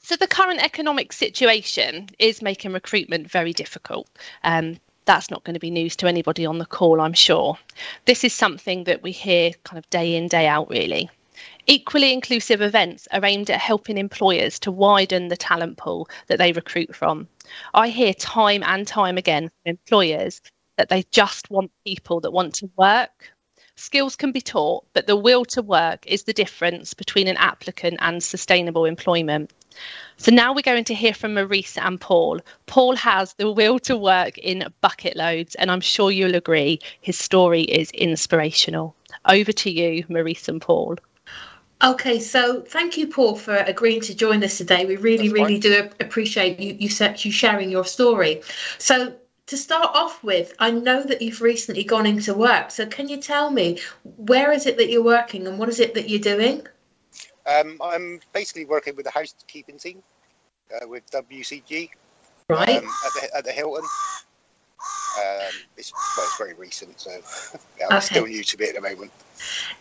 So the current economic situation is making recruitment very difficult. That's not going to be news to anybody on the call, I'm sure. This is something that we hear kind of day in, day out, really. Equally inclusive events are aimed at helping employers to widen the talent pool that they recruit from. I hear time and time again from employers that they just want people that want to work. Skills can be taught, but the will to work is the difference between an applicant and sustainable employment. So now we're going to hear from Maurice and Paul. Paul has the will to work in bucket loads, and I'm sure you'll agree his story is inspirational. Over to you, Maurice and Paul. Okay, so thank you, Paul, for agreeing to join us today. We really do appreciate you sharing your story. So to start off with, I know that you've recently gone into work. So can you tell me, where is it that you're working and what is it that you're doing? I'm basically working with the housekeeping team with WCG, right, at the Hilton. It's very recent, so yeah, I'm still new to it at the moment.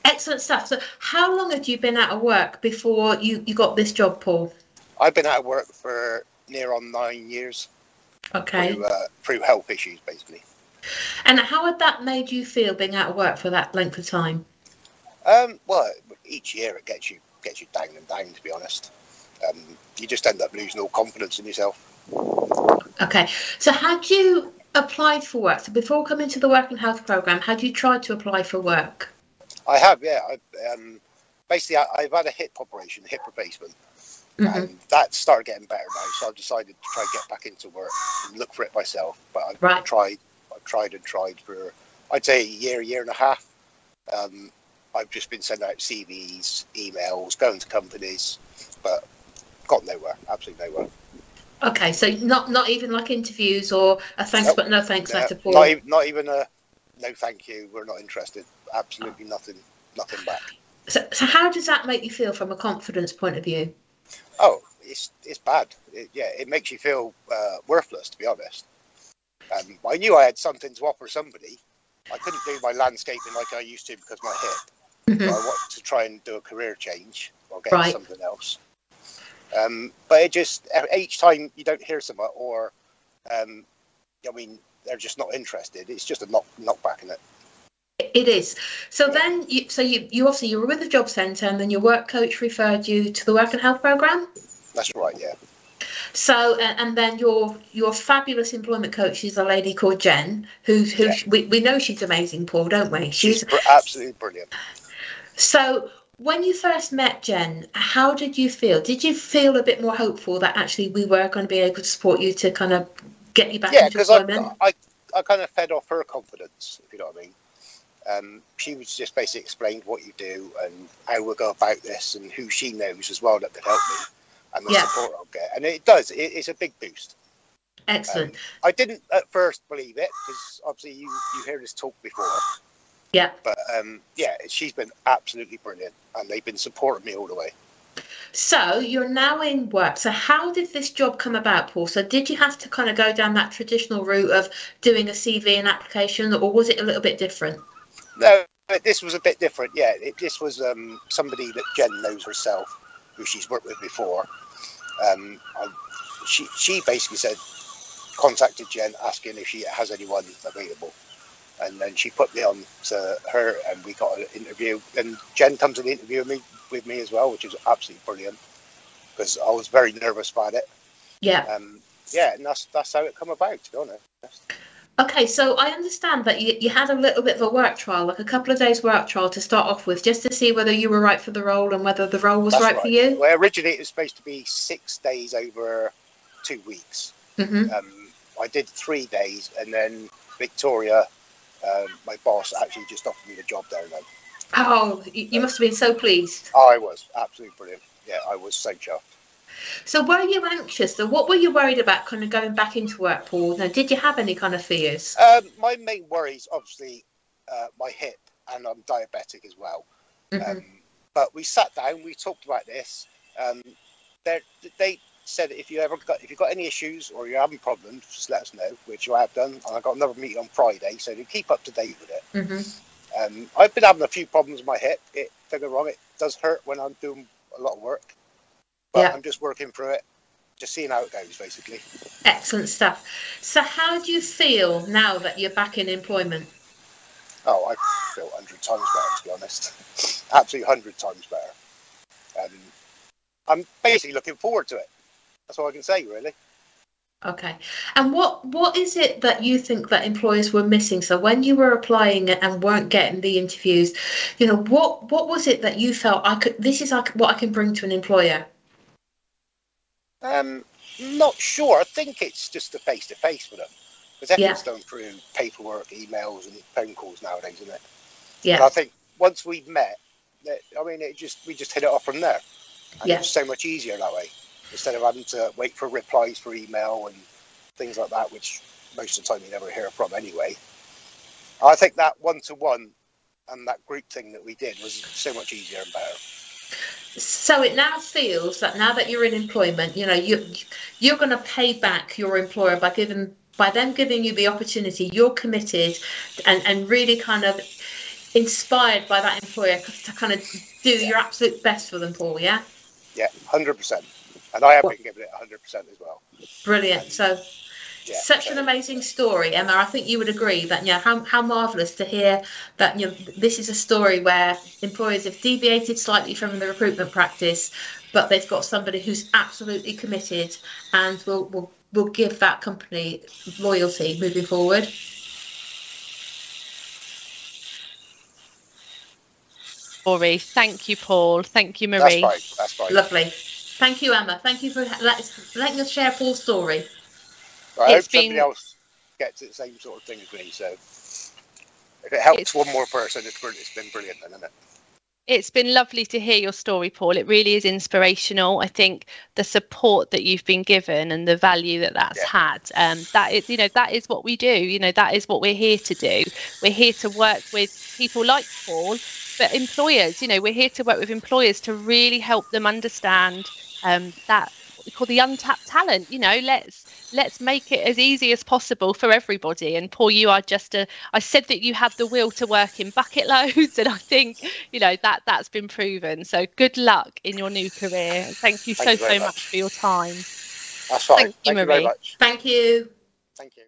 Excellent stuff. So how long had you been out of work before you got this job, Paul? I've been out of work for near on 9 years. Okay. Through health issues, basically. And how had that made you feel, being out of work for that length of time? Well, each year it gets you down and down, to be honest. You just end up losing all confidence in yourself. Okay. So had you applied for work? So before coming to the Work and Health programme, had you tried to apply for work? I have, yeah. Basically, I've had a hip operation, hip replacement. And that started getting better now, so I've decided to try and get back into work and look for it myself. But I've tried for, I'd say, a year and a half. I've just been sending out CVs, emails, going to companies, but got nowhere, absolutely nowhere. Okay, so not even like interviews or a thanks but no thanks letter, Paul? Not even a no thank you, we're not interested. Absolutely nothing back. So how does that make you feel from a confidence point of view? Oh, it's bad. It makes you feel worthless, to be honest. I knew I had something to offer somebody. I couldn't do my landscaping like I used to because of my hip. So I wanted to try and do a career change or get something else. But it just, each time you don't hear something or, they're just not interested. It's just a knockback in it. It is. So then, you obviously you were with the job centre, and then your work coach referred you to the Work and Health programme. That's right, yeah. So and then your fabulous employment coach is a lady called Jen, we know she's amazing, Paul, don't we? She's absolutely brilliant. So when you first met Jen, how did you feel? Did you feel a bit more hopeful that actually we were going to be able to support you to kind of get you back into employment? Yeah, because I kind of fed off her confidence, if you know what I mean. She was just basically explained what you do and how we'll go about this and who she knows as well that could help me and the support I'll get. And it does. It's a big boost. Excellent. I didn't at first believe it because obviously you heard us talk before. Yeah. But she's been absolutely brilliant and they've been supporting me all the way. So you're now in work. So how did this job come about, Paul? So did you have to kind of go down that traditional route of doing a CV and application, or was it a little bit different? No, this was a bit different. Yeah, this was somebody that Jen knows herself, who she's worked with before. She basically contacted Jen asking if she has anyone available, and then she put me on to her, and we got an interview. And Jen comes and interviewed with me as well, which is absolutely brilliant because I was very nervous about it. Yeah. And that's how it come about, to be honest. Okay, so I understand that you had a little bit of a work trial, like a couple of days work trial to start off with, just to see whether you were right for the role and whether the role was right for you? Well, originally it was supposed to be 6 days over 2 weeks. I did 3 days, and then Victoria, my boss, actually just offered me the job down there. Oh, you must have been so pleased. Oh, I was. Absolutely brilliant. Yeah, I was so chuffed. So were you anxious? So what were you worried about kind of going back into work, Paul? Now, did you have any kind of fears? My main worry is obviously my hip, and I'm diabetic as well. But we sat down, we talked about this. They said if you've got any issues or you're having problems, just let us know, which I have done. And I got another meeting on Friday, so to keep up to date with it. I've been having a few problems with my hip. Don't get me wrong, it does hurt when I'm doing a lot of work. But I'm just working through it, just seeing how it goes, basically. Excellent stuff. So how do you feel now that you're back in employment? Oh, I feel 100 times better, to be honest. Absolutely 100 times better. And I'm basically looking forward to it. That's all I can say, really. Okay. And what is it that you think that employers were missing? So when you were applying and weren't getting the interviews, what was it that you felt this is what I can bring to an employer? Not sure. I think it's just the face-to-face for them. Because everything's done through paperwork, emails and phone calls nowadays, isn't it? Yeah. And I think once we've met, we just hit it off from there. And it was so much easier that way. Instead of having to wait for replies for email and things like that, which most of the time you never hear from anyway. I think that one-to-one and that group thing that we did was so much easier and better. So it now feels that now that you're in employment, you're going to pay back your employer by them giving you the opportunity. You're committed and really kind of inspired by that employer to kind of do your absolute best for them, Paul. Yeah. Yeah, 100%. And I have been giving it 100% as well. Brilliant. So such an amazing story, Emma. I think you would agree that how marvellous to hear that this is a story where employers have deviated slightly from the recruitment practice, but they've got somebody who's absolutely committed and will give that company loyalty moving forward. Thank you, Paul. Thank you, Marie. That's right. Lovely. Thank you, Emma. Thank you for letting us share Paul's story. Right, I hope somebody else gets the same sort of thing as me. So if it helps one more person, it's been brilliant, then, isn't it? It's been lovely to hear your story, Paul. It really is inspirational. I think the support that you've been given and the value that's had, that is what we do. That is what we're here to do. We're here to work with people like Paul, but employers. We're here to work with employers to really help them understand that what we call the untapped talent. Let's make it as easy as possible for everybody. And Paul, you are I said that you had the will to work in bucket loads, and I think that's been proven. So good luck in your new career. Thank you so much for your time. That's fine. Thank you very much. Thank you. Thank you.